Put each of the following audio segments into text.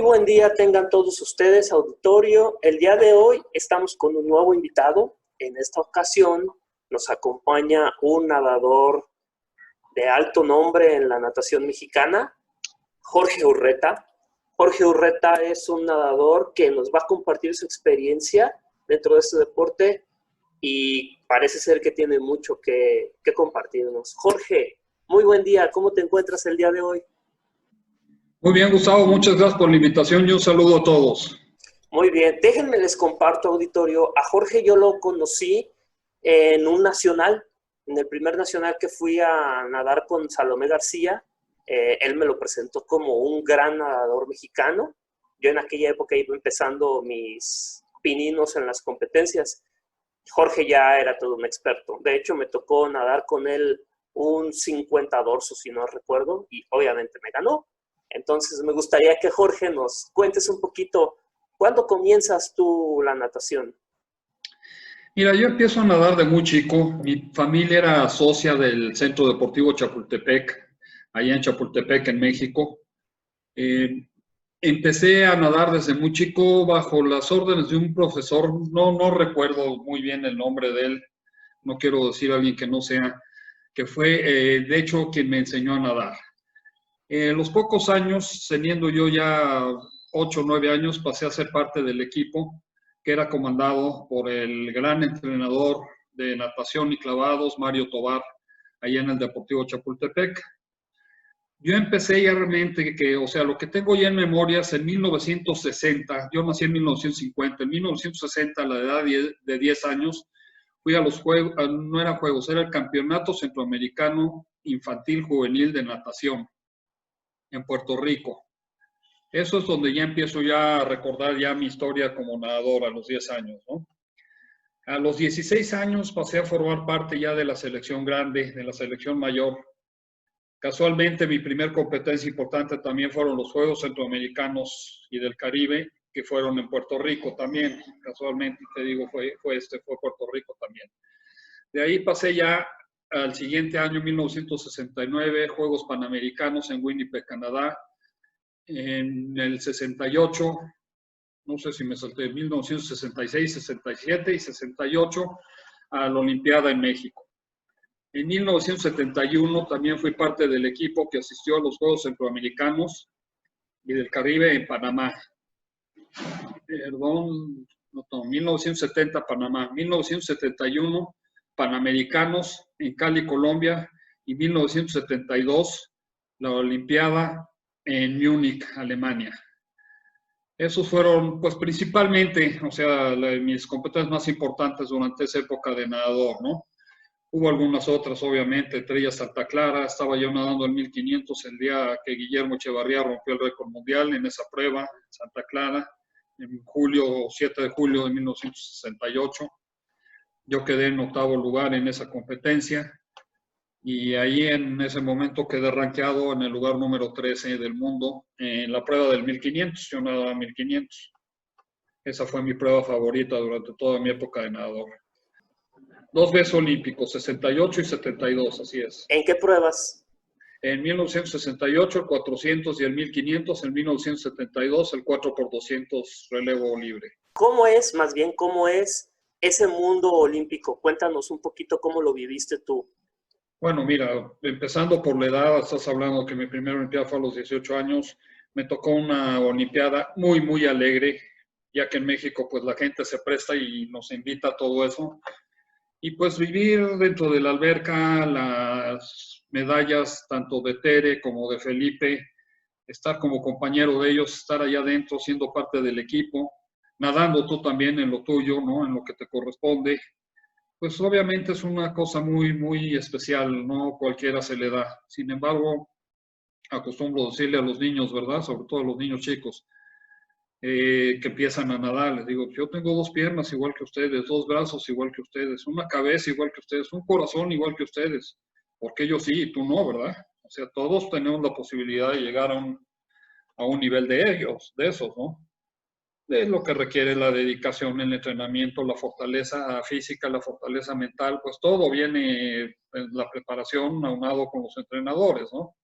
buen día tengan todos ustedes, auditorio. El día de hoy estamos con un nuevo invitado. En esta ocasión nos acompaña un nadador de alto nombre en la natación mexicana, Jorge Urreta. Jorge Urreta es un nadador que nos va a compartir su experiencia dentro de este deporte y parece ser que tiene mucho que compartirnos. Jorge, muy buen día. ¿Cómo te encuentras el día de hoy? Muy bien, Gustavo, muchas gracias por la invitación y un saludo a todos. Muy bien, déjenme les comparto, auditorio. A Jorge yo lo conocí en un nacional, en el primer nacional que fui a nadar con Salomé García. Él me lo presentó como un gran nadador mexicano. Yo en aquella época iba empezando mis pininos en las competencias. Jorge ya era todo un experto. De hecho, me tocó nadar con él un 50 dorso, si no recuerdo, y obviamente me ganó. Entonces, me gustaría que Jorge nos cuentes un poquito, ¿cuándo comienzas tú la natación? Mira, yo empiezo a nadar de muy chico. Mi familia era socia del Centro Deportivo Chapultepec, allá en Chapultepec, en México. Empecé a nadar desde muy chico bajo las órdenes de un profesor, no recuerdo muy bien el nombre de él, no quiero decir a alguien que no sea, que fue, de hecho, quien me enseñó a nadar. Los pocos años, teniendo yo ya 8 o 9 años, pasé a ser parte del equipo que era comandado por el gran entrenador de natación y clavados, Mario Tobar, allá en el Deportivo Chapultepec. Yo empecé ya realmente, lo que tengo ya en memoria es en 1960, yo nací en 1950, en 1960, a la edad de 10 años, fui a los juegos, no eran juegos, era el Campeonato Centroamericano Infantil Juvenil de Natación en Puerto Rico. Eso es donde ya empiezo ya a recordar ya mi historia como nadador a los 10 años, ¿no? A los 16 años pasé a formar parte ya de la selección grande, de la selección mayor. Casualmente mi primer competencia importante también fueron los Juegos Centroamericanos y del Caribe, que fueron en Puerto Rico también. Casualmente, te digo, fue Puerto Rico también. De ahí pasé ya al siguiente año, 1969, Juegos Panamericanos en Winnipeg, Canadá. En el 68, no sé si me salté, 1966, 67 y 68 a la Olimpiada en México. En 1971 también fui parte del equipo que asistió a los Juegos Centroamericanos y del Caribe en Panamá. Perdón, no, 1970 Panamá, 1971 Panamericanos en Cali, Colombia, y 1972 la Olimpiada en Múnich, Alemania. Esos fueron, pues, principalmente, mis competencias más importantes durante esa época de nadador, ¿no? Hubo algunas otras, obviamente, entre ellas Santa Clara. Estaba yo nadando en 1500 el día que Guillermo Echevarría rompió el récord mundial en esa prueba, Santa Clara, en 7 de julio de 1968. Yo quedé en 8º lugar en esa competencia. Y ahí en ese momento quedé rankeado en el lugar número 13 del mundo en la prueba del 1500. Yo nadaba 1500. Esa fue mi prueba favorita durante toda mi época de nadador. 2 veces olímpicos, 68 y 72, así es. ¿En qué pruebas? En 1968 el 400 y el 1500, en 1972 el 4x200 relevo libre. ¿Cómo es, más bien, cómo es ese mundo olímpico? Cuéntanos un poquito cómo lo viviste tú. Bueno, mira, empezando por la edad, estás hablando que mi primera olimpiada fue a los 18 años. Me tocó una olimpiada muy, muy alegre, ya que en México pues la gente se presta y nos invita a todo eso. Y pues vivir dentro de la alberca, las medallas tanto de Tere como de Felipe, estar como compañero de ellos, estar allá adentro siendo parte del equipo, nadando tú también en lo tuyo, ¿no? En lo que te corresponde. Pues obviamente es una cosa muy, muy especial, no cualquiera se le da. Sin embargo, acostumbro decirle a los niños, ¿verdad? Sobre todo a los niños chicos, que empiezan a nadar. Les digo, yo tengo 2 piernas igual que ustedes, 2 brazos igual que ustedes, una cabeza igual que ustedes, un corazón igual que ustedes. Porque yo sí y tú no, ¿verdad? O sea, todos tenemos la posibilidad de llegar a un nivel de ellos, de esos, ¿no? Es lo que requiere la dedicación, el entrenamiento, la fortaleza física, la fortaleza mental, pues todo viene en la preparación aunado con los entrenadores, ¿no?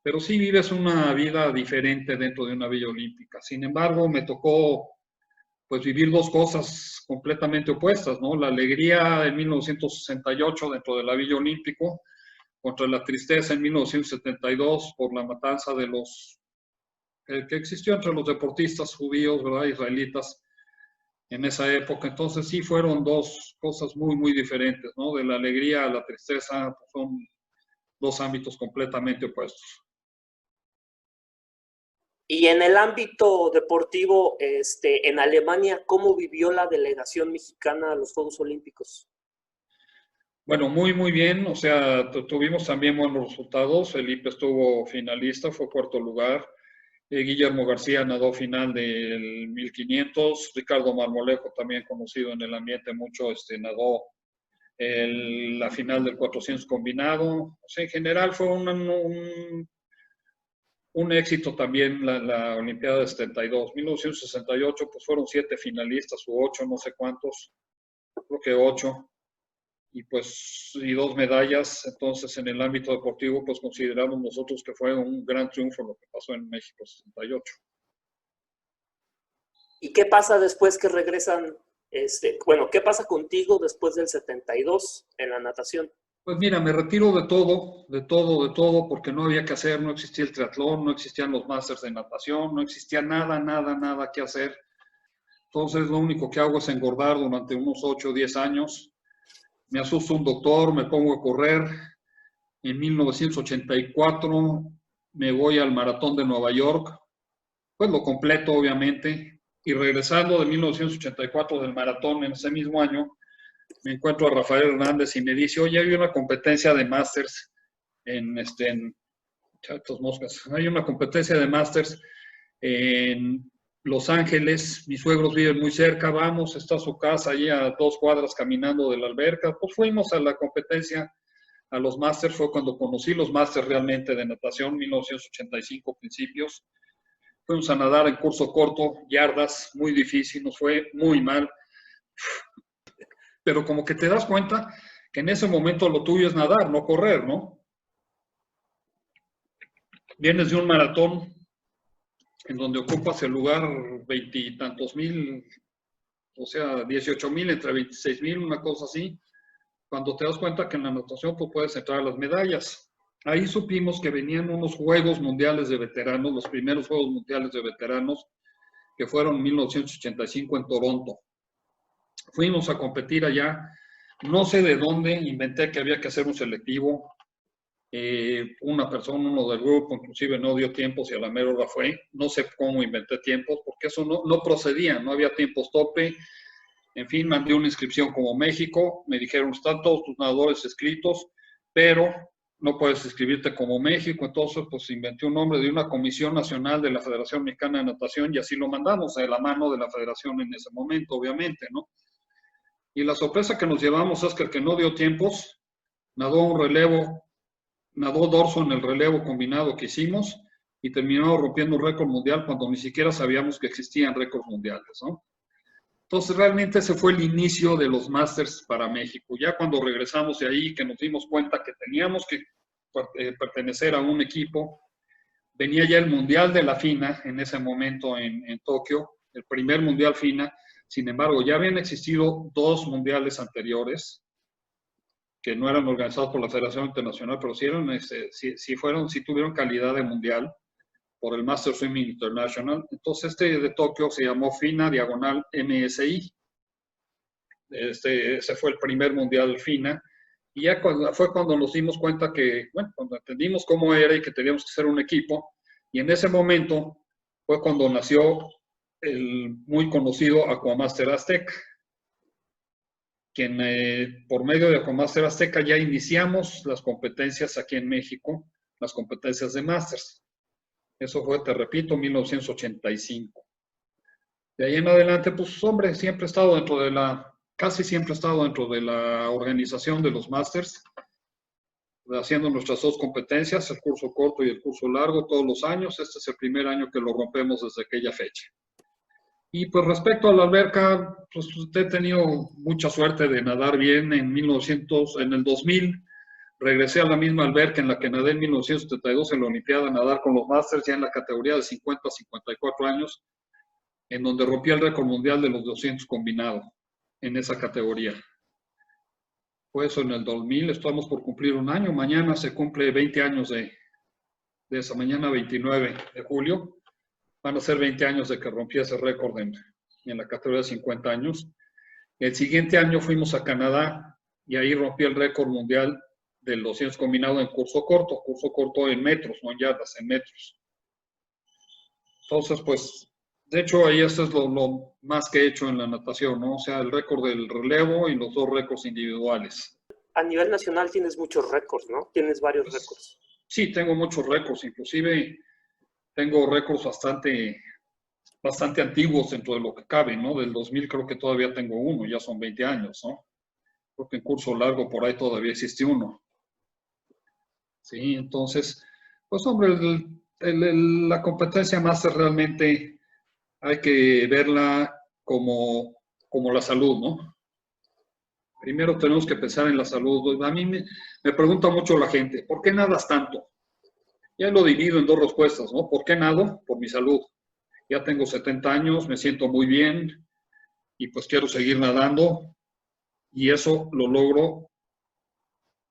pero sí vives una vida diferente dentro de una Villa Olímpica. Sin embargo, me tocó pues vivir dos cosas completamente opuestas, ¿no? La alegría en 1968 dentro de la Villa Olímpico, contra la tristeza en 1972 por la matanza de los que existió entre los deportistas judíos, ¿verdad? Israelitas en esa época. Entonces sí fueron dos cosas muy, muy diferentes, ¿no? De la alegría a la tristeza, pues son dos ámbitos completamente opuestos. Y en el ámbito deportivo, en Alemania, ¿cómo vivió la delegación mexicana a los Juegos Olímpicos? Bueno, muy, muy bien. O sea, tuvimos también buenos resultados. Felipe estuvo finalista, fue cuarto lugar. Guillermo García nadó final del 1500. Ricardo Marmolejo, también conocido en el ambiente mucho, nadó la final del 400 combinado. O sea, en general fue un éxito también la Olimpiada de 72. 1968, pues fueron 7 finalistas u 8, no sé cuántos, creo que 8. Y pues, y 2 medallas. Entonces, en el ámbito deportivo, pues consideramos nosotros que fue un gran triunfo lo que pasó en México 68. ¿Y qué pasa después que regresan? Bueno, ¿qué pasa contigo después del 72 en la natación? Pues mira, me retiro de todo, de todo, de todo, porque no había que hacer, no existía el triatlón, no existían los másters de natación, no existía nada, nada, nada que hacer. Entonces, lo único que hago es engordar durante unos 8 o 10 años. Me asusta un doctor, me pongo a correr. En 1984 me voy al Maratón de Nueva York, pues lo completo obviamente, y regresando de 1984 del maratón en ese mismo año, me encuentro a Rafael Hernández y me dice, oye, hay una competencia de Masters en Chatos Moscas, hay una competencia de Masters en Los Ángeles, mis suegros viven muy cerca, vamos, está su casa allí a 2 cuadras caminando de la alberca, pues fuimos a la competencia, a los Masters. Fue cuando conocí los Masters realmente de natación, 1985 principios. Fuimos a nadar en curso corto, yardas, muy difícil, nos fue muy mal. Pero como que te das cuenta que en ese momento lo tuyo es nadar, no correr, ¿no? Vienes de un maratón en donde ocupas el lugar 20 y tantos mil, o sea, 18,000 entre 26,000, una cosa así. Cuando te das cuenta que en la natación pues, puedes entrar a las medallas. Ahí supimos que venían unos Juegos Mundiales de Veteranos, los primeros Juegos Mundiales de Veteranos, que fueron en 1985 en Toronto. Fuimos a competir allá, no sé de dónde, inventé que había que hacer un selectivo. Una persona, uno del grupo, inclusive no dio tiempos y a la mera hora fue. No sé cómo inventé tiempos, porque eso no procedía, no había tiempos tope. En fin, mandé una inscripción como México, me dijeron, están todos tus nadadores escritos, pero no puedes inscribirte como México. Entonces, pues inventé un nombre de una comisión nacional de la Federación Mexicana de Natación y así lo mandamos de la mano de la federación en ese momento, obviamente, ¿no? Y la sorpresa que nos llevamos es que el que no dio tiempos, nadó un relevo, nadó dorso en el relevo combinado que hicimos y terminó rompiendo un récord mundial cuando ni siquiera sabíamos que existían récords mundiales, ¿no? Entonces, realmente ese fue el inicio de los Masters para México. Ya cuando regresamos de ahí, que nos dimos cuenta que teníamos que pertenecer a un equipo, venía ya el Mundial de la FINA en ese momento en Tokio, el primer Mundial FINA. Sin embargo, ya habían existido 2 mundiales anteriores que no eran organizados por la Federación Internacional, pero sí tuvieron calidad de mundial por el Master Swimming International. Entonces, de Tokio se llamó FINA diagonal MSI. Ese fue el primer mundial FINA. Y ya fue cuando nos dimos cuenta que, bueno, cuando entendimos cómo era y que teníamos que ser un equipo. Y en ese momento fue cuando nació el muy conocido Aquamaster Azteca, quien por medio de Aquamaster Azteca ya iniciamos las competencias aquí en México, las competencias de Masters. Eso fue, te repito, 1985. De ahí en adelante, pues, hombre, siempre he estado casi siempre he estado dentro de la organización de los Masters, haciendo nuestras 2 competencias, el curso corto y el curso largo, todos los años. Este es el primer año que lo rompemos desde aquella fecha. Y pues respecto a la alberca, pues he tenido mucha suerte de nadar bien en el 2000. Regresé a la misma alberca en la que nadé en 1972 en la Olimpiada a nadar con los Masters, ya en la categoría de 50 a 54 años, en donde rompí el récord mundial de los 200 combinados en esa categoría. Fue eso en el 2000, estamos por cumplir un año, mañana se cumple 20 años de esa, mañana 29 de julio, van a ser 20 años de que rompí ese récord en la categoría de 50 años. El siguiente año fuimos a Canadá y ahí rompí el récord mundial del 200 combinado en curso corto en metros, no en yardas, en metros. Entonces, pues, de hecho, ahí eso es lo más que he hecho en la natación, ¿no? O sea, el récord del relevo y los 2 récords individuales. A nivel nacional tienes muchos récords, ¿no? Tienes varios récords. Sí, tengo muchos récords, inclusive tengo récords bastante antiguos dentro de lo que cabe, ¿no? Del 2000 creo que todavía tengo uno, ya son 20 años, ¿no? Creo que en curso largo por ahí todavía existe uno. Sí, entonces, pues hombre, la competencia máster realmente hay que verla como la salud, ¿no? Primero tenemos que pensar en la salud. A mí me pregunta mucho la gente, ¿por qué nadas tanto? Ya lo divido en 2 respuestas, ¿no? ¿Por qué nado? Por mi salud. Ya tengo 70 años, me siento muy bien y pues quiero seguir nadando y eso lo logro,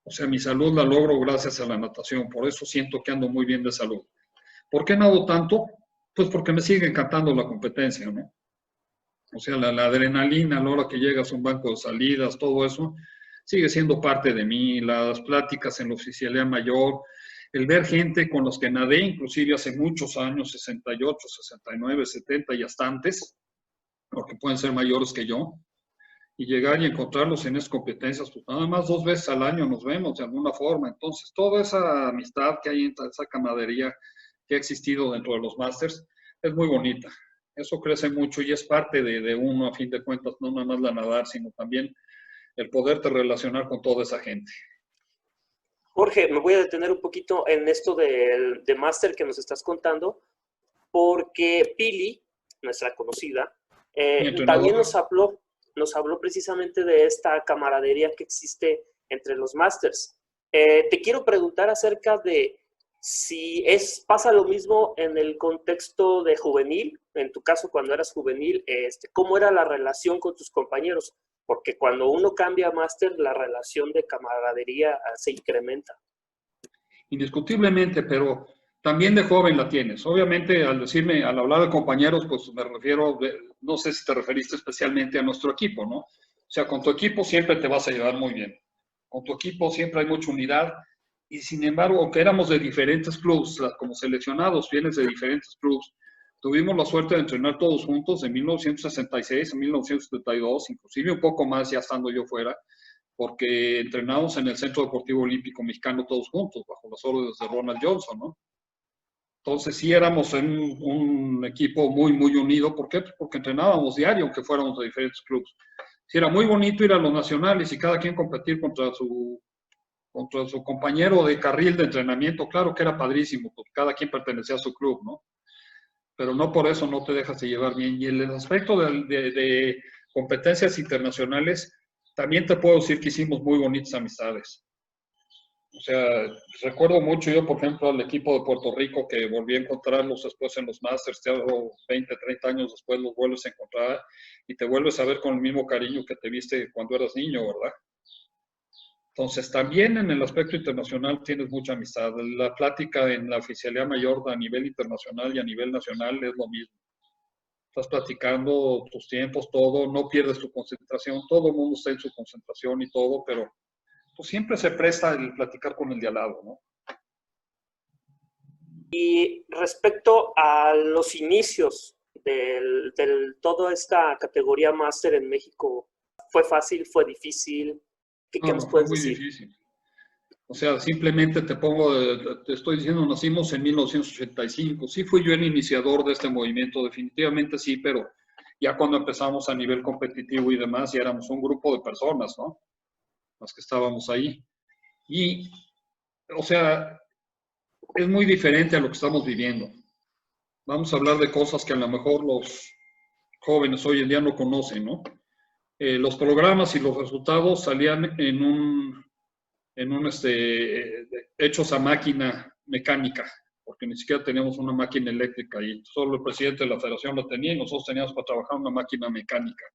o sea, mi salud la logro gracias a la natación, por eso siento que ando muy bien de salud. ¿Por qué nado tanto? Pues porque me sigue encantando la competencia, ¿no? O sea, la adrenalina a la hora que llegas a un banco de salidas, todo eso, sigue siendo parte de mí, las pláticas en la oficialía mayor, el ver gente con los que nadé, inclusive hace muchos años, 68, 69, 70 y hasta antes, porque pueden ser mayores que yo, y llegar y encontrarlos en esas competencias, pues nada más 2 veces al año nos vemos de alguna forma. Entonces, toda esa amistad que hay, esa camaradería que ha existido dentro de los Masters, es muy bonita. Eso crece mucho y es parte de uno, a fin de cuentas, no nada más la nadar, sino también el poderte relacionar con toda esa gente. Jorge, me voy a detener un poquito en esto de Master que nos estás contando, porque Pili, nuestra conocida, también nos habló precisamente de esta camaradería que existe entre los Masters. Te quiero preguntar acerca de si pasa lo mismo en el contexto de juvenil, en tu caso cuando eras juvenil, ¿cómo era la relación con tus compañeros? Porque cuando uno cambia a máster, la relación de camaradería se incrementa. Indiscutiblemente, pero también de joven la tienes. Obviamente, al hablar de compañeros, pues me refiero, no sé si te referiste especialmente a nuestro equipo, ¿no? O sea, con tu equipo siempre te vas a llevar muy bien. Con tu equipo siempre hay mucha unidad. Y sin embargo, aunque éramos de diferentes clubes, como seleccionados, vienes de diferentes clubes, tuvimos la suerte de entrenar todos juntos de 1966 a 1972, inclusive un poco más ya estando yo fuera, porque entrenamos en el Centro Deportivo Olímpico Mexicano todos juntos, bajo las órdenes de Ronald Johnson, ¿no? Entonces sí éramos un equipo muy, muy unido. ¿Por qué? Porque entrenábamos diario, aunque fuéramos de diferentes clubes. Sí, era muy bonito ir a los nacionales y cada quien competir contra su compañero de carril de entrenamiento. Claro que era padrísimo, porque cada quien pertenecía a su club, ¿no? Pero no por eso no te dejas de llevar bien. Y en el aspecto de competencias internacionales, también te puedo decir que hicimos muy bonitas amistades. O sea, recuerdo mucho yo, por ejemplo, al equipo de Puerto Rico que volví a encontrarlos después en los Masters, te hablo 20, 30 años después los vuelves a encontrar y te vuelves a ver con el mismo cariño que te viste cuando eras niño, ¿verdad? Entonces, también en el aspecto internacional tienes mucha amistad. La plática en la oficialía mayor a nivel internacional y a nivel nacional es lo mismo. Estás platicando tus tiempos, todo, no pierdes tu concentración, todo el mundo está en su concentración y todo, pero pues siempre se presta el platicar con el de al lado, ¿no? Y respecto a los inicios de toda esta categoría máster en México, ¿fue fácil, fue difícil? ¿Qué nos puedes decir? Fue muy difícil. O sea, simplemente te estoy diciendo, nacimos en 1985. Sí fui yo el iniciador de este movimiento, definitivamente sí, pero ya cuando empezamos a nivel competitivo y demás, ya éramos un grupo de personas, ¿no? Las que estábamos ahí. Y, o sea, es muy diferente a lo que estamos viviendo. Vamos a hablar de cosas que a lo mejor los jóvenes hoy en día no conocen, ¿no? Los programas y los resultados salían en hechos a máquina mecánica, porque ni siquiera teníamos una máquina eléctrica y solo el presidente de la federación la tenía y nosotros teníamos para trabajar una máquina mecánica.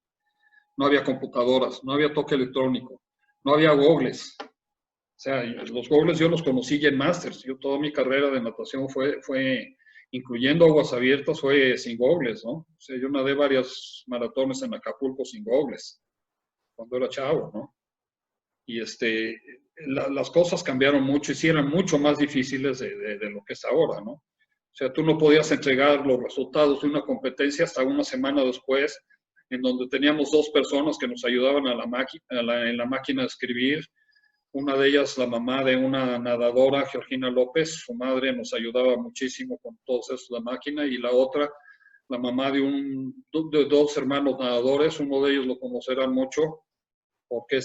No había computadoras, no había toque electrónico, no había gogles. O sea, los gogles yo los conocí ya en Masters. Yo toda mi carrera de natación fue incluyendo aguas abiertas, fue sin gogles, ¿no? O sea, yo nadé varias maratones en Acapulco sin gogles, cuando era chavo, ¿no? Y las cosas cambiaron mucho y sí eran mucho más difíciles de lo que es ahora, ¿no? O sea, tú no podías entregar los resultados de una competencia hasta una semana después, en donde teníamos 2 personas que nos ayudaban a en la máquina de escribir. Una de ellas, la mamá de una nadadora, Georgina López, su madre nos ayudaba muchísimo con todo eso de la máquina, y la otra, la mamá de 2 hermanos nadadores, uno de ellos lo conocerán mucho, porque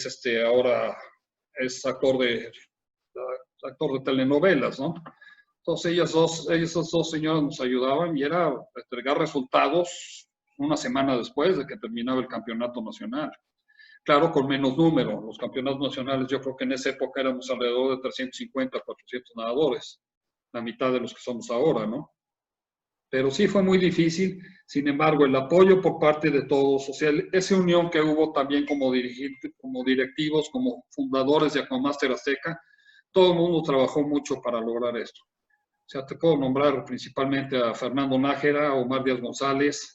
ahora es actor de telenovelas, ¿no? Entonces esas dos señoras nos ayudaban y era entregar resultados una semana después de que terminaba el campeonato nacional. Claro, con menos número. Los campeonatos nacionales, yo creo que en esa época éramos alrededor de 350, 400 nadadores, la mitad de los que somos ahora, ¿no? Pero sí fue muy difícil. Sin embargo, el apoyo por parte de todos, o sea, esa unión que hubo también como directivos, como fundadores de Aquamaster Azteca, todo el mundo trabajó mucho para lograr esto. O sea, te puedo nombrar principalmente a Fernando Nájera, Omar Díaz González,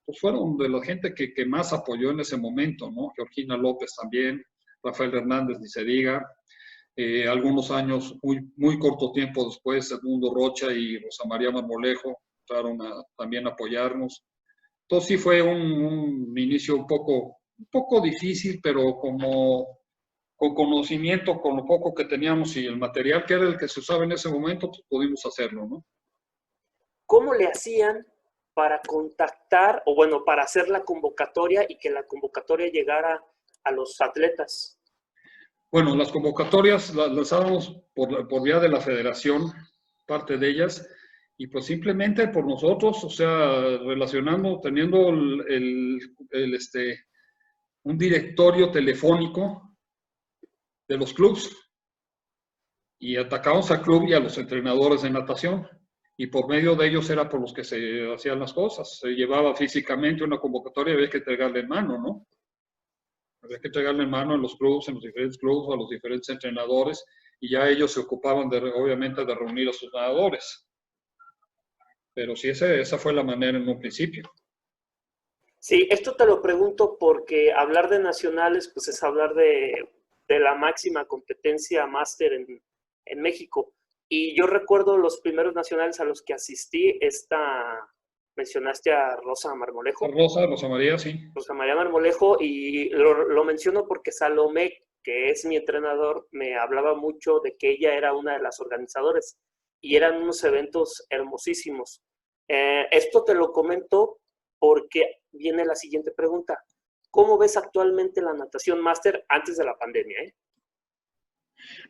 pues fueron de la gente que más apoyó en ese momento, ¿no? Georgina López también, Rafael Hernández, ni se diga. Algunos años, muy corto tiempo después, Edmundo Rocha y Rosa María Marmolejo entraron a también apoyarnos. Entonces sí fue un inicio un poco difícil, pero como con conocimiento, con lo poco que teníamos y el material que era el que se usaba en ese momento, pues pudimos hacerlo, ¿no? ¿Cómo le hacían para contactar, o bueno, para hacer la convocatoria y que la convocatoria llegara a los atletas? Bueno, las convocatorias las dábamos por vía de la federación, parte de ellas, y pues simplemente por nosotros, o sea, relacionando, teniendo un directorio telefónico de los clubes, y atacábamos al club y a los entrenadores de natación, y por medio de ellos era por los que se hacían las cosas. Se llevaba físicamente una convocatoria y había que entregarle en mano, ¿no? Había que entregarle en mano en los clubes, en los diferentes clubes, a los diferentes entrenadores, y ya ellos se ocupaban, obviamente, de reunir a sus nadadores. Pero sí, esa fue la manera en un principio. Sí, esto te lo pregunto porque hablar de nacionales, pues es hablar de la máxima competencia máster en México. Y yo recuerdo los primeros nacionales a los que asistí, mencionaste a Rosa Marmolejo. Rosa María, sí. Rosa María Marmolejo, y lo menciono porque Salomé, que es mi entrenador, me hablaba mucho de que ella era una de las organizadoras y eran unos eventos hermosísimos. Esto te lo comento porque viene la siguiente pregunta. ¿Cómo ves actualmente la natación máster antes de la pandemia?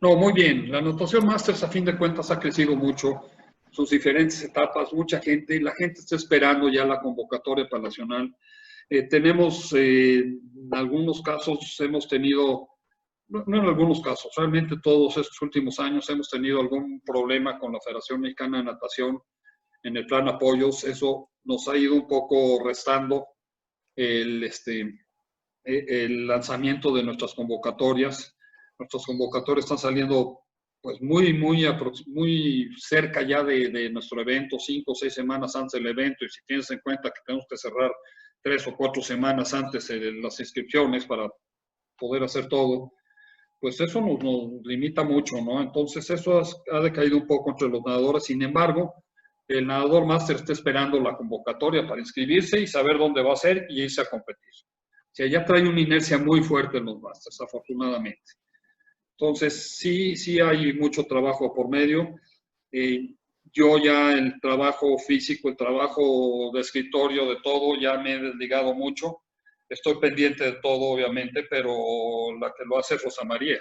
No, muy bien. La natación máster, a fin de cuentas, ha crecido mucho, sus diferentes etapas, mucha gente, la gente está esperando ya la convocatoria para nacional. Tenemos, en algunos casos, hemos tenido, no en algunos casos, realmente todos estos últimos años hemos tenido algún problema con la Federación Mexicana de Natación en el plan apoyos. Eso nos ha ido un poco restando el lanzamiento de nuestras convocatorias. Nuestras convocatorias están saliendo pues muy cerca ya de nuestro evento, 5 o 6 semanas antes del evento, y si tienes en cuenta que tenemos que cerrar 3 o 4 semanas antes de las inscripciones para poder hacer todo, pues eso nos limita mucho, ¿no? Entonces eso ha decaído un poco entre los nadadores. Sin embargo, el nadador máster está esperando la convocatoria para inscribirse y saber dónde va a ser y irse a competir. O sea, ya trae una inercia muy fuerte en los másters, afortunadamente. Entonces, sí hay mucho trabajo por medio. Yo ya el trabajo físico, el trabajo de escritorio, de todo, ya me he desligado mucho. Estoy pendiente de todo, obviamente, pero la que lo hace es Rosa María.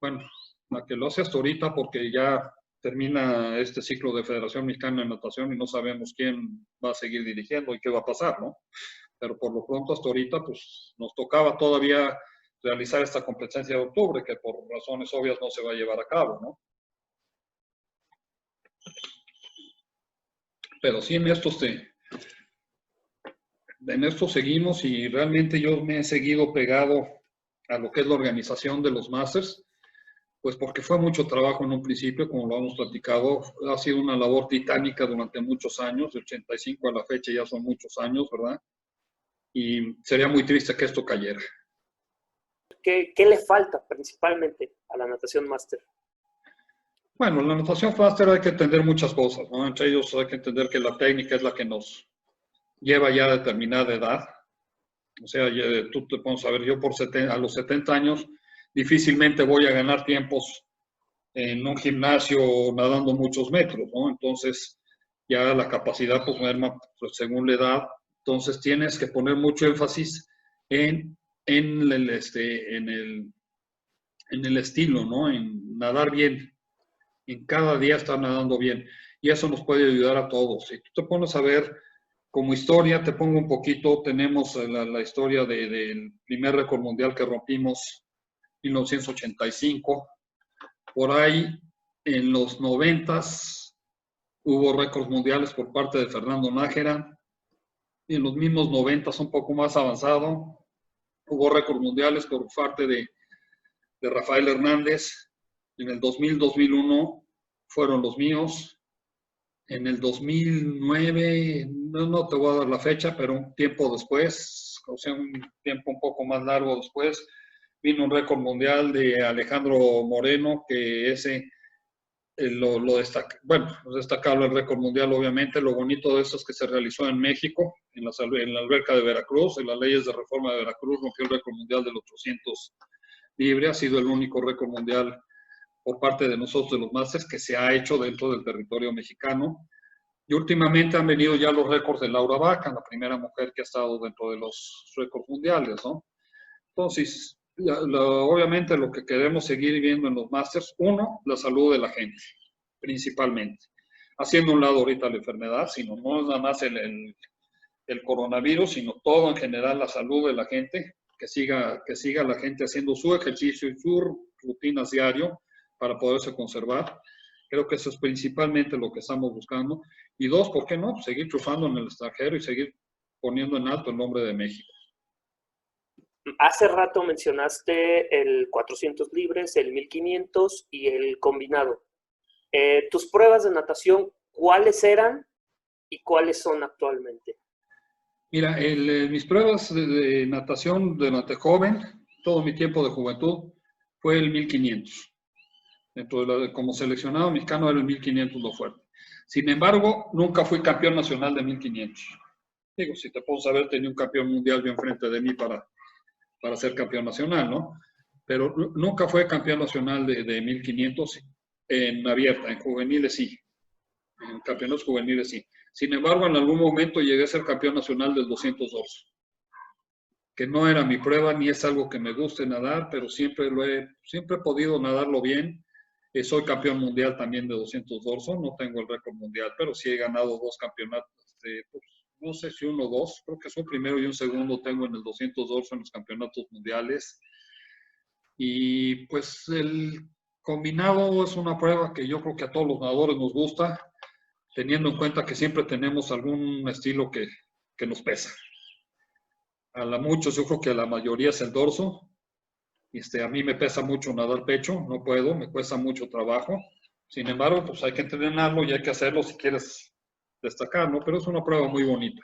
Bueno, la que lo hace hasta ahorita, porque ya termina este ciclo de Federación Mexicana de Natación y no sabemos quién va a seguir dirigiendo y qué va a pasar, ¿no? Pero por lo pronto hasta ahorita, pues nos tocaba todavía realizar esta competencia de octubre, que por razones obvias no se va a llevar a cabo, ¿no? Pero sí, en esto seguimos y realmente yo me he seguido pegado a lo que es la organización de los Masters, pues porque fue mucho trabajo en un principio, como lo hemos platicado, ha sido una labor titánica durante muchos años, de 85 a la fecha ya son muchos años, ¿verdad? Y sería muy triste que esto cayera. ¿Qué le falta principalmente a la natación máster? Bueno, la natación máster hay que entender muchas cosas, ¿no? Entre ellos hay que entender que la técnica es la que nos lleva ya a determinada edad. O sea, tú te pones a ver, yo a los 70 años difícilmente voy a ganar tiempos en un gimnasio nadando muchos metros, ¿no? Entonces, ya la capacidad pues merma pues, según la edad. Entonces, tienes que poner mucho énfasis en el estilo, ¿no? En nadar bien, en cada día estar nadando bien. Y eso nos puede ayudar a todos. Si tú te pones a ver como historia, te pongo un poquito, tenemos la historia del primer récord mundial que rompimos en 1985. Por ahí, en los 90s, hubo récords mundiales por parte de Fernando Nájera. En los mismos 90s, un poco más avanzado, hubo récords mundiales por parte de Rafael Hernández. En el 2000-2001 fueron los míos. En el 2009, no te voy a dar la fecha, pero un tiempo después, o sea, un tiempo un poco más largo después, vino un récord mundial de Alejandro Moreno, que ese destacable el récord mundial, obviamente. Lo bonito de eso es que se realizó en México, en la alberca de Veracruz, en las leyes de reforma de Veracruz, rompió el récord mundial del 800 libre, ha sido el único récord mundial por parte de nosotros de los Masters que se ha hecho dentro del territorio mexicano. Y últimamente han venido ya los récords de Laura Vaca, la primera mujer que ha estado dentro de los récords mundiales, ¿no? Entonces, obviamente lo que queremos seguir viendo en los Masters, uno, la salud de la gente, principalmente. Haciendo un lado ahorita la enfermedad, sino no es nada más el coronavirus, sino todo en general, la salud de la gente, que siga la gente haciendo su ejercicio y sus rutinas diario para poderse conservar. Creo que eso es principalmente lo que estamos buscando. Y dos, ¿por qué no? Seguir triunfando en el extranjero y seguir poniendo en alto el nombre de México. Hace rato mencionaste el 400 libres, el 1500 y el combinado. ¿Tus pruebas de natación cuáles eran y cuáles son actualmente? Mira, mis pruebas de natación durante joven, todo mi tiempo de juventud, fue el 1500. Como seleccionado mexicano era el 1500 lo fuerte. Sin embargo, nunca fui campeón nacional de 1500. Digo, si te puedo saber, tenía un campeón mundial bien frente de mí para ser campeón nacional, ¿no? Pero nunca fue campeón nacional de 1500 en abierta, en juveniles sí. En campeonatos juveniles sí. Sin embargo, en algún momento llegué a ser campeón nacional del 202, que no era mi prueba ni es algo que me guste nadar, pero siempre he podido nadarlo bien. Soy campeón mundial también de 200 dorso, no tengo el récord mundial, pero sí he ganado 2 campeonatos, pues, no sé si 1 o 2, creo que es un primero y un segundo tengo en el 200 dorso en los campeonatos mundiales. Y pues el combinado es una prueba que yo creo que a todos los nadadores nos gusta, teniendo en cuenta que siempre tenemos algún estilo que nos pesa. A muchos, yo creo que a la mayoría es el dorso. A mí me pesa mucho nadar pecho, no puedo, me cuesta mucho trabajo. Sin embargo, pues hay que entrenarlo y hay que hacerlo si quieres destacar, ¿no? Pero es una prueba muy bonita.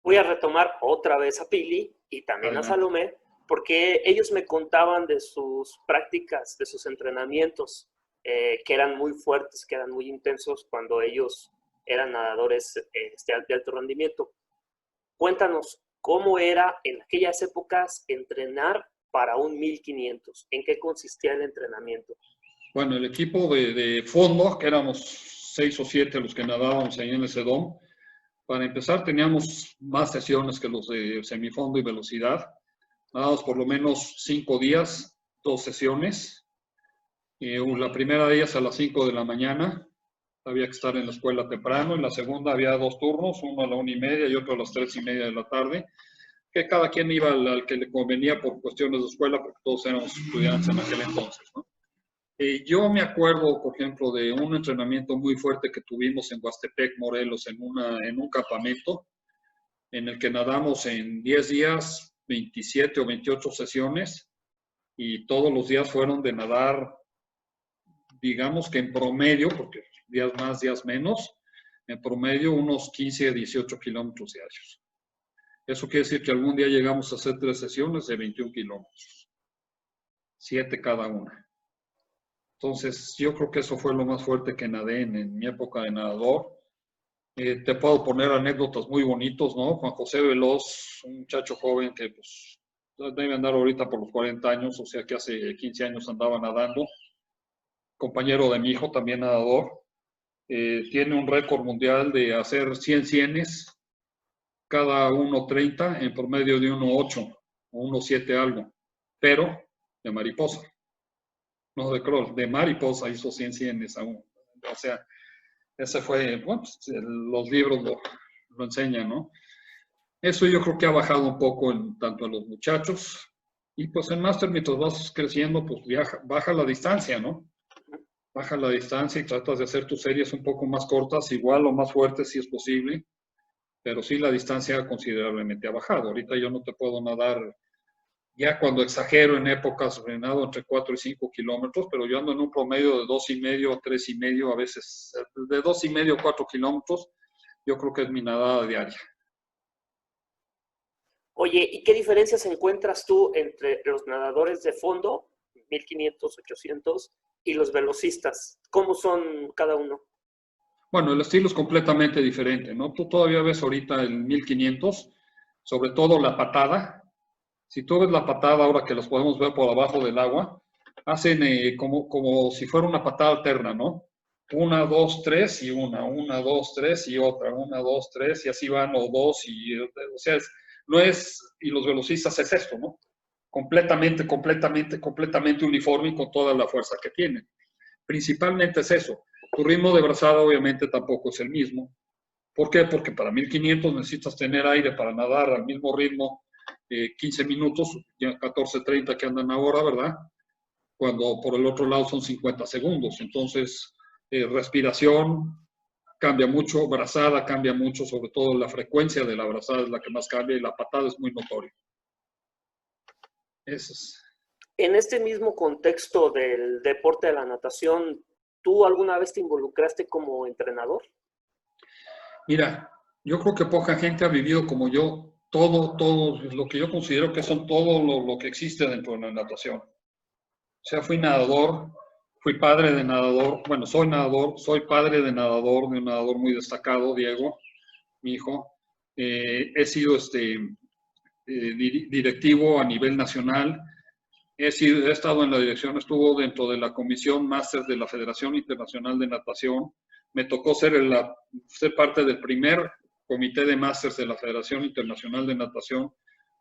Voy a retomar otra vez a Pili y también a Salomé, porque ellos me contaban de sus prácticas, de sus entrenamientos, que eran muy fuertes, que eran muy intensos cuando ellos eran nadadores de alto rendimiento. Cuéntanos, ¿cómo era en aquellas épocas entrenar para un 1500? ¿En qué consistía el entrenamiento? Bueno, el equipo de fondo, que éramos 6 o 7 los que nadábamos ahí en el CEDOM, para empezar teníamos más sesiones que los de semifondo y velocidad. Nadábamos por lo menos 5 días, 2 sesiones. La primera de ellas a las 5 de la mañana, había que estar en la escuela temprano. En la segunda había 2 turnos, uno a la 1:30 y otro a las 3:30 de la tarde. que cada quien iba al que le convenía por cuestiones de escuela, porque todos éramos estudiantes en aquel entonces, ¿no? Yo me acuerdo, por ejemplo, de un entrenamiento muy fuerte que tuvimos en Huastepec, Morelos, en un campamento, en el que nadamos en 10 días, 27 o 28 sesiones, y todos los días fueron de nadar, digamos que en promedio, porque días más, días menos, en promedio unos 15 a 18 kilómetros diarios. Eso quiere decir que algún día llegamos a hacer 3 sesiones de 21 kilómetros, 7 cada una. Entonces, yo creo que eso fue lo más fuerte que nadé en mi época de nadador. Te puedo poner anécdotas muy bonitos, ¿no? Juan José Veloz, un muchacho joven que pues, debe andar ahorita por los 40 años, o sea que hace 15 años andaba nadando. Compañero de mi hijo, también nadador. Tiene un récord mundial de hacer 100 cienes, cada 1.30 en promedio de 1.8 o 1.7 algo, pero de mariposa. No de crawl, de mariposa hizo 100 cienes aún. O sea, ese fue, bueno, pues, los libros lo enseñan, ¿no? Eso yo creo que ha bajado un poco en tanto a los muchachos. Y pues en máster, mientras vas creciendo, pues baja la distancia, ¿no? Baja la distancia y tratas de hacer tus series un poco más cortas, igual o más fuertes si es posible, pero sí la distancia considerablemente ha bajado. Ahorita yo no te puedo nadar, ya cuando exagero en épocas, nado entre 4 y 5 kilómetros, pero yo ando en un promedio de 2,5, 3,5, a veces de 2,5 a 4 kilómetros, yo creo que es mi nadada diaria. Oye, ¿y qué diferencias encuentras tú entre los nadadores de fondo, 1500, 800, y los velocistas? ¿Cómo son cada uno? Bueno, el estilo es completamente diferente, ¿no? Tú todavía ves ahorita el 1500, sobre todo la patada. Si tú ves la patada, ahora que los podemos ver por abajo del agua, hacen como si fuera una patada alterna, ¿no? 1, 2, 3 y una, 1, 2, 3 y otra, 1, 2, 3 y así van, o dos, y, o sea, no es, y los velocistas es esto, ¿no? Completamente uniforme y con toda la fuerza que tienen. Principalmente es eso. Tu ritmo de brazada obviamente tampoco es el mismo. ¿Por qué? Porque para 1500 necesitas tener aire para nadar al mismo ritmo 15 minutos, ya 14:30 que andan ahora, ¿verdad? Cuando por el otro lado son 50 segundos. Entonces, respiración cambia mucho, brazada cambia mucho, sobre todo la frecuencia de la brazada es la que más cambia y la patada es muy notoria. Eso es. En este mismo contexto del deporte de la natación, ¿tú alguna vez te involucraste como entrenador? Mira, yo creo que poca gente ha vivido como yo todo lo que yo considero que son todo lo que existe dentro de la natación. O sea, fui nadador, fui padre de nadador, bueno, soy nadador, soy padre de un nadador muy destacado, Diego, mi hijo. He sido directivo a nivel nacional. He estado en la dirección, estuvo dentro de la comisión máster de la Federación Internacional de Natación. Me tocó ser parte del primer comité de másters de la Federación Internacional de Natación,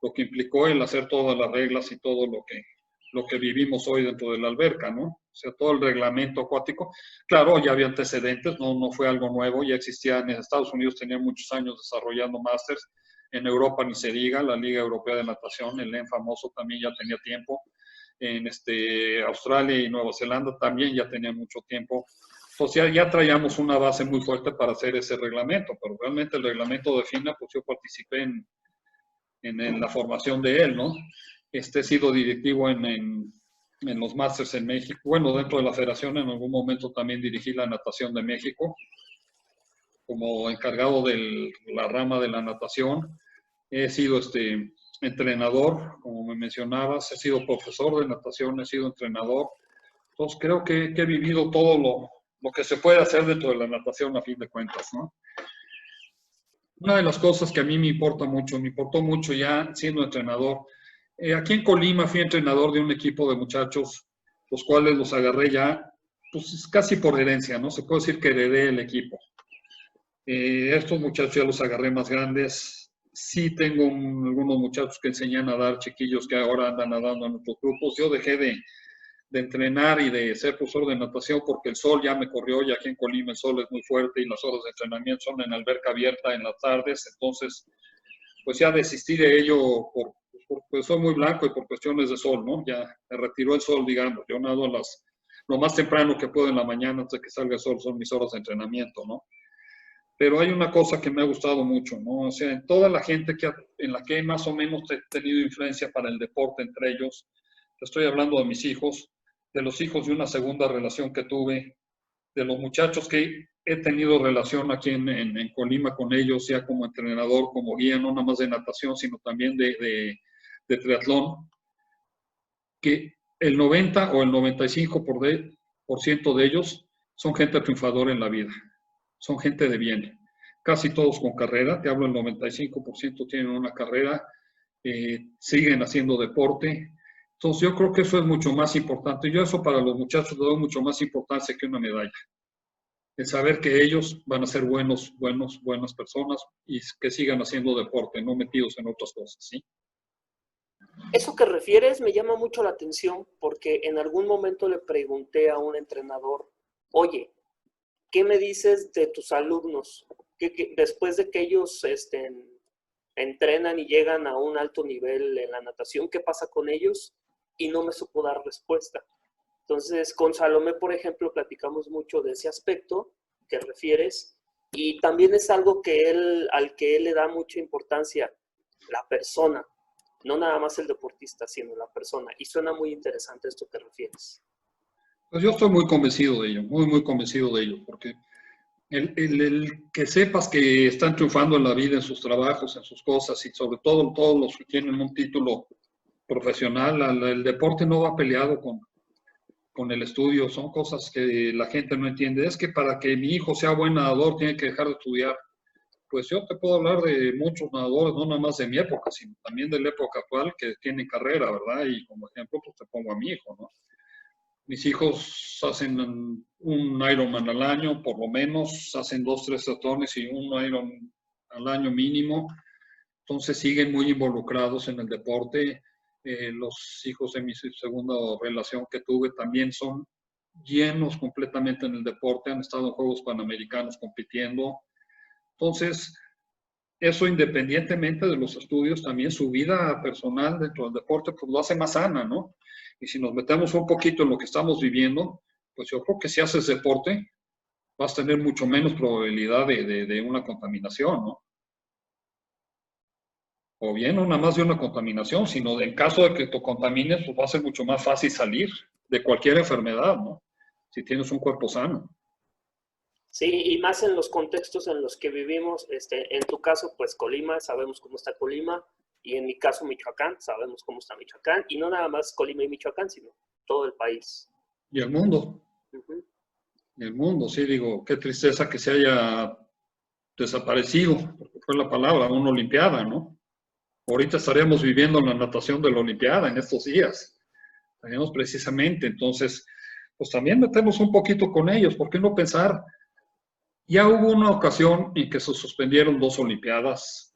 lo que implicó el hacer todas las reglas y todo lo que vivimos hoy dentro de la alberca, ¿no? O sea, todo el reglamento acuático. Claro, ya había antecedentes, no fue algo nuevo, ya existían, en Estados Unidos tenían muchos años desarrollando másters, en Europa ni se diga, la Liga Europea de Natación, el LEN famoso, también ya tenía tiempo. En Australia y Nueva Zelanda también ya tenían mucho tiempo. Entonces ya traíamos una base muy fuerte para hacer ese reglamento, pero realmente el reglamento de FINA, pues yo participé en la formación de él, ¿no? He sido directivo en los másters en México. Bueno, dentro de la federación en algún momento también dirigí la natación de México como encargado de la rama de la natación. He sido entrenador, como me mencionabas, he sido profesor de natación, he sido entrenador. Entonces creo que he vivido todo lo que se puede hacer dentro de la natación a fin de cuentas, ¿no? Una de las cosas que a mí me importó mucho ya siendo entrenador, aquí en Colima fui entrenador de un equipo de muchachos, los cuales los agarré ya, pues casi por herencia, ¿no? Se puede decir que heredé el equipo. Estos muchachos ya los agarré más grandes. Sí tengo algunos muchachos que enseñan a nadar, chiquillos que ahora andan nadando en otros grupos. Yo dejé de entrenar y de ser profesor de natación porque el sol ya me corrió, y aquí en Colima el sol es muy fuerte y las horas de entrenamiento son en alberca abierta en las tardes. Entonces, pues ya desistí de ello pues soy muy blanco y por cuestiones de sol, ¿no? Ya me retiró el sol, digamos. Yo nado lo más temprano que puedo en la mañana antes de que salga el sol, son mis horas de entrenamiento, ¿no? Pero hay una cosa que me ha gustado mucho, ¿no? O sea, en toda la gente en la que más o menos he tenido influencia para el deporte entre ellos, estoy hablando de mis hijos, de los hijos de una segunda relación que tuve, de los muchachos que he tenido relación aquí en Colima con ellos, ya como entrenador, como guía, no nada más de natación, sino también de triatlón, que el 90 o el 95% de ellos son gente triunfadora en la vida, son gente de bien, casi todos con carrera, te hablo el 95% tienen una carrera, siguen haciendo deporte. Entonces yo creo que eso es mucho más importante. Yo eso para los muchachos le doy mucho más importancia que una medalla. El saber que ellos van a ser buenas personas y que sigan haciendo deporte, no metidos en otras cosas, ¿sí? Eso que refieres me llama mucho la atención porque en algún momento le pregunté a un entrenador, oye, ¿qué me dices de tus alumnos? Después de que ellos entrenan y llegan a un alto nivel en la natación, ¿qué pasa con ellos? Y no me supo dar respuesta. Entonces, con Salomé, por ejemplo, platicamos mucho de ese aspecto que refieres y también es algo al que él le da mucha importancia, la persona, no nada más el deportista, sino la persona. Y suena muy interesante esto que refieres. Pues yo estoy muy convencido de ello, muy convencido de ello, porque el que sepas que están triunfando en la vida, en sus trabajos, en sus cosas, y sobre todo todos los que tienen un título profesional, el deporte no va peleado con el estudio, son cosas que la gente no entiende. Es que para que mi hijo sea buen nadador tiene que dejar de estudiar. Pues yo te puedo hablar de muchos nadadores, no nada más de mi época, sino también de la época actual que tienen carrera, ¿verdad? Y como ejemplo, pues te pongo a mi hijo, ¿no? Mis hijos hacen un Ironman al año, por lo menos, hacen 2, 3 triatlones y un Iron al año mínimo. Entonces siguen muy involucrados en el deporte. Los hijos de mi segunda relación que tuve también son llenos completamente en el deporte, han estado en Juegos Panamericanos compitiendo. Entonces, eso independientemente de los estudios, también su vida personal dentro del deporte, pues lo hace más sana, ¿no? Y si nos metemos un poquito en lo que estamos viviendo, pues yo creo que si haces deporte, vas a tener mucho menos probabilidad de una contaminación, ¿no? O bien, no nada más de una contaminación, sino en caso de que te contamines, pues va a ser mucho más fácil salir de cualquier enfermedad, ¿no? Si tienes un cuerpo sano. Sí, y más en los contextos en los que vivimos, en tu caso, pues Colima, sabemos cómo está Colima, y en mi caso Michoacán, sabemos cómo está Michoacán, y no nada más Colima y Michoacán, sino todo el país. Y el mundo, Uh-huh. el mundo, sí, digo, qué tristeza que se haya desaparecido, porque fue la palabra, una olimpiada, ¿no? Ahorita estaríamos viviendo la natación de la olimpiada en estos días. Estaríamos precisamente, entonces, pues también metemos un poquito con ellos, ¿por qué no pensar? Ya hubo una ocasión en que se suspendieron 2 olimpiadas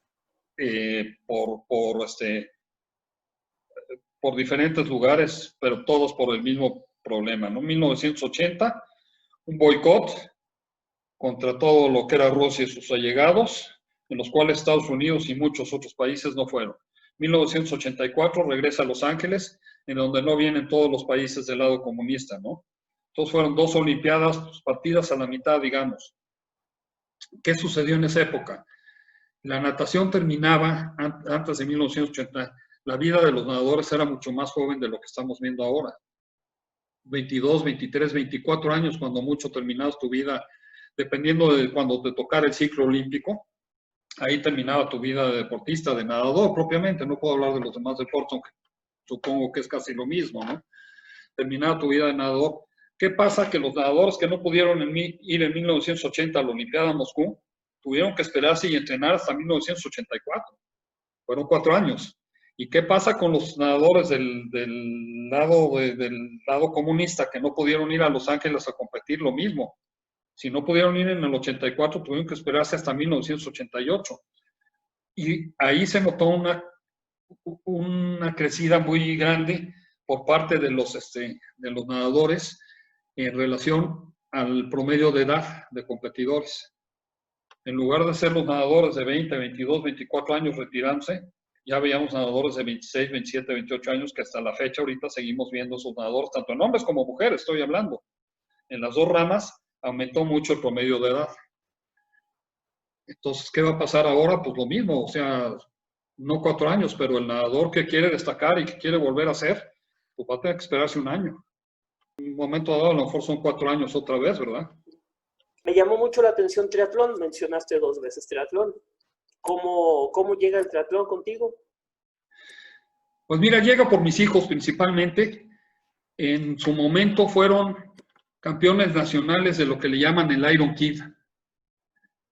por diferentes lugares, pero todos por el mismo problema, ¿no? 1980, un boicot contra todo lo que era Rusia y sus allegados, en los cuales Estados Unidos y muchos otros países no fueron. 1984 regresa a Los Ángeles, en donde no vienen todos los países del lado comunista, ¿no? Entonces fueron 2 olimpiadas pues, partidas a la mitad, digamos. ¿Qué sucedió en esa época? La natación terminaba antes de 1980. La vida de los nadadores era mucho más joven de lo que estamos viendo ahora. 22, 23, 24 años, cuando mucho terminabas tu vida, dependiendo de cuando te tocara el ciclo olímpico, ahí terminaba tu vida de deportista, de nadador propiamente. No puedo hablar de los demás deportes, aunque supongo que es casi lo mismo, ¿no? Terminaba tu vida de nadador. ¿Qué pasa? Que los nadadores que no pudieron ir en 1980 a la Olimpiada Moscú, tuvieron que esperarse y entrenar hasta 1984. Fueron 4 años. ¿Y qué pasa con los nadadores del lado comunista que no pudieron ir a Los Ángeles a competir? Lo mismo. Si no pudieron ir en el 84, tuvieron que esperarse hasta 1988. Y ahí se notó una crecida muy grande por parte de los nadadores en relación al promedio de edad de competidores. En lugar de ser los nadadores de 20, 22, 24 años retirándose, ya veíamos nadadores de 26, 27, 28 años que hasta la fecha ahorita seguimos viendo esos nadadores, tanto en hombres como mujeres, estoy hablando. En las dos ramas aumentó mucho el promedio de edad. Entonces, ¿qué va a pasar ahora? Pues lo mismo, o sea, no 4 años, pero el nadador que quiere destacar y que quiere volver a hacer, pues va a tener que esperarse un año. En un momento dado, a lo mejor son 4 años otra vez, ¿verdad? Me llamó mucho la atención triatlón, mencionaste 2 veces triatlón. ¿Cómo llega el triatlón contigo? Pues mira, llega por mis hijos principalmente. En su momento fueron campeones nacionales de lo que le llaman el Iron Kid.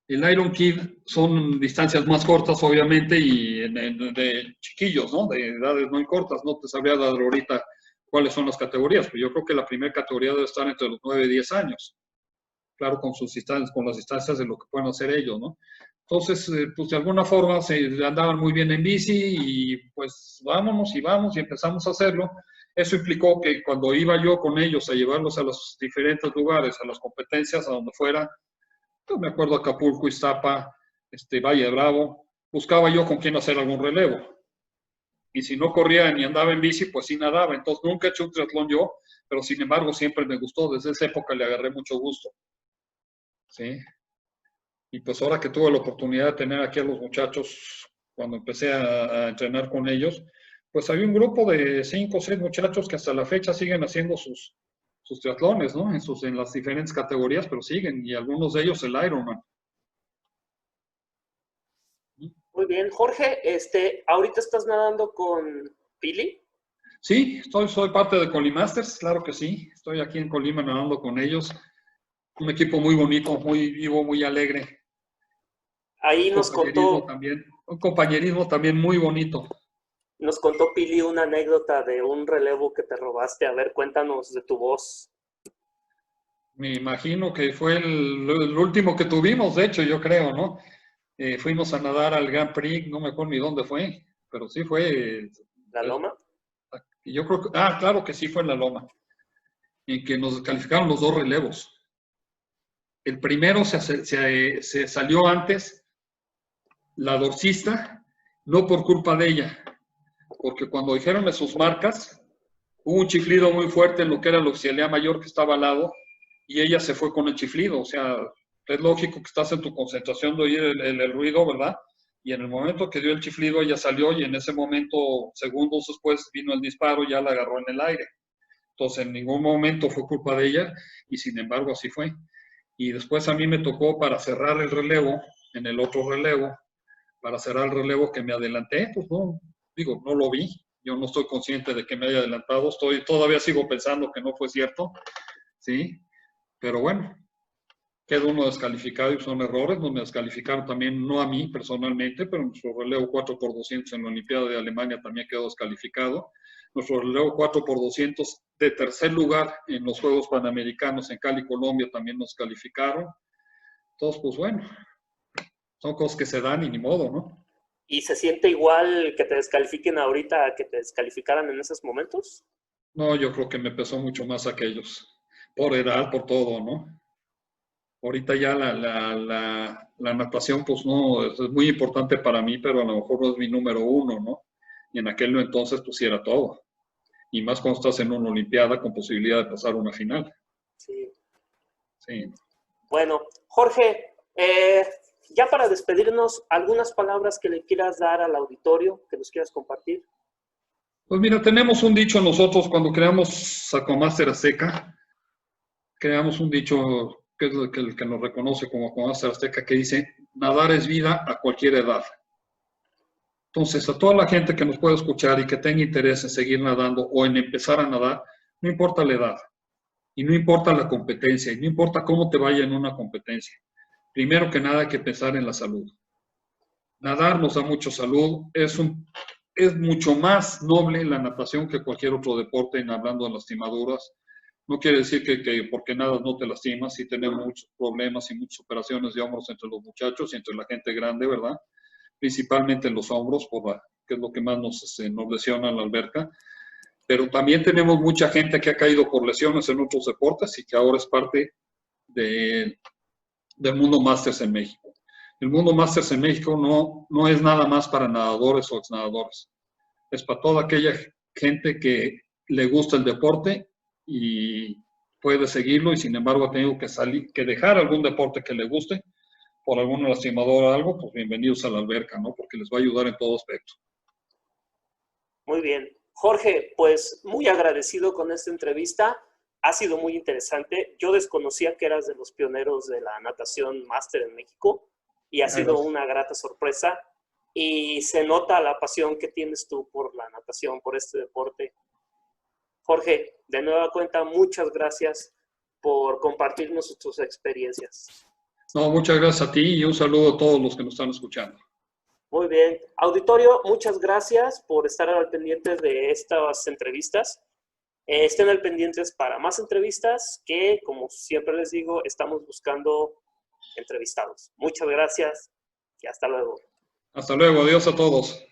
El Iron Kid son distancias más cortas, obviamente, y de chiquillos, ¿no? De edades muy cortas. No te sabría dar ahorita cuáles son las categorías, pero yo creo que la primera categoría debe estar entre los 9 y 10 años. Claro, con sus distancias, con las distancias de lo que pueden hacer ellos, ¿no? Entonces, pues de alguna forma se andaban muy bien en bici y pues vámonos y vamos y empezamos a hacerlo. Eso implicó que cuando iba yo con ellos a llevarlos a los diferentes lugares, a las competencias, a donde fuera, yo me acuerdo Acapulco, Iztapa, Valle de Bravo, buscaba yo con quién hacer algún relevo. Y si no corría ni andaba en bici, pues sí nadaba. Entonces nunca he hecho un triatlón yo, pero sin embargo siempre me gustó. Desde esa época le agarré mucho gusto. ¿Sí? Y pues ahora que tuve la oportunidad de tener aquí a los muchachos, cuando empecé a entrenar con ellos, pues había un grupo de 5 o 6 muchachos que hasta la fecha siguen haciendo sus triatlones, ¿no? En las diferentes categorías, pero siguen, y algunos de ellos el Ironman. Muy bien, Jorge, ahorita estás nadando con Pili. Sí, soy parte de Colimasters, claro que sí. Estoy aquí en Colima nadando con ellos. Un equipo muy bonito, muy vivo, muy alegre. Ahí Un compañerismo también muy bonito. Nos contó Pili una anécdota de un relevo que te robaste. A ver, cuéntanos de tu voz. Me imagino que fue el último que tuvimos, de hecho, yo creo, ¿no? Fuimos a nadar al Grand Prix, no me acuerdo ni dónde fue, pero sí fue. ¿La Loma? Yo creo que, claro que sí fue en la Loma, en que nos calificaron los 2 relevos. El primero se salió antes, la dorsista, no por culpa de ella, porque cuando dijeron de sus marcas, hubo un chiflido muy fuerte en lo que era la auxiliar mayor que estaba al lado, y ella se fue con el chiflido. O sea, es lógico que estás en tu concentración de oír el ruido, ¿verdad? Y en el momento que dio el chiflido, ella salió, y en ese momento, segundos después, vino el disparo, ya la agarró en el aire. Entonces, en ningún momento fue culpa de ella, y sin embargo así fue. Y después a mí me tocó para cerrar el relevo, en el otro relevo, para cerrar el relevo que me adelanté, pues no, digo, no lo vi. Yo no estoy consciente de que me haya adelantado, todavía sigo pensando que no fue cierto, ¿sí? Pero bueno, queda uno descalificado y son errores. Nos descalificaron también, no a mí personalmente, pero nuestro relevo 4x200 en la Olimpiada de Alemania también quedó descalificado. Nuestro relevo 4x200 de tercer lugar en los Juegos Panamericanos en Cali, Colombia, también nos calificaron. Entonces, pues bueno, son cosas que se dan y ni modo, ¿no? ¿Y se siente igual que te descalifiquen ahorita a que te descalificaran en esos momentos? No, yo creo que me pesó mucho más aquellos, por edad, por todo, ¿no? Ahorita ya la natación, pues no, es muy importante para mí, pero a lo mejor no es mi número 1, ¿no? Y en aquel entonces, pues sí era todo. Y más cuando estás en una olimpiada con posibilidad de pasar una final. Sí. Sí. Bueno, Jorge, ya para despedirnos, ¿algunas palabras que le quieras dar al auditorio, que nos quieras compartir? Pues mira, tenemos un dicho nosotros cuando creamos Sacomaster Azteca, creamos un dicho que es el que nos reconoce como Sacomaster Azteca, que dice, nadar es vida a cualquier edad. Entonces, a toda la gente que nos pueda escuchar y que tenga interés en seguir nadando o en empezar a nadar, no importa la edad y no importa la competencia y no importa cómo te vaya en una competencia. Primero que nada hay que pensar en la salud. Nadar nos da mucha salud, es mucho más noble la natación que cualquier otro deporte, en hablando de lastimaduras. No quiere decir que porque nadas no te lastimas, sí tenemos muchos problemas y muchas operaciones de hombros entre los muchachos y entre la gente grande, ¿verdad? Principalmente en los hombros, que es lo que más nos lesiona en la alberca. Pero también tenemos mucha gente que ha caído por lesiones en otros deportes y que ahora es parte del mundo Masters en México. El Mundo Masters en México no es nada más para nadadores o exnadadores. Es para toda aquella gente que le gusta el deporte y puede seguirlo y sin embargo ha tenido que dejar algún deporte que le guste por algún lastimador o algo, pues bienvenidos a la alberca, ¿no? Porque les va a ayudar en todo aspecto. Muy bien. Jorge, pues muy agradecido con esta entrevista. Ha sido muy interesante. Yo desconocía que eras de los pioneros de la natación máster en México y ha sido una grata sorpresa. Y se nota la pasión que tienes tú por la natación, por este deporte. Jorge, de nueva cuenta, muchas gracias por compartirnos tus experiencias. No, muchas gracias a ti y un saludo a todos los que nos están escuchando. Muy bien. Auditorio, muchas gracias por estar al pendiente de estas entrevistas. Estén al pendientes para más entrevistas que, como siempre les digo, estamos buscando entrevistados. Muchas gracias y hasta luego. Hasta luego. Adiós a todos.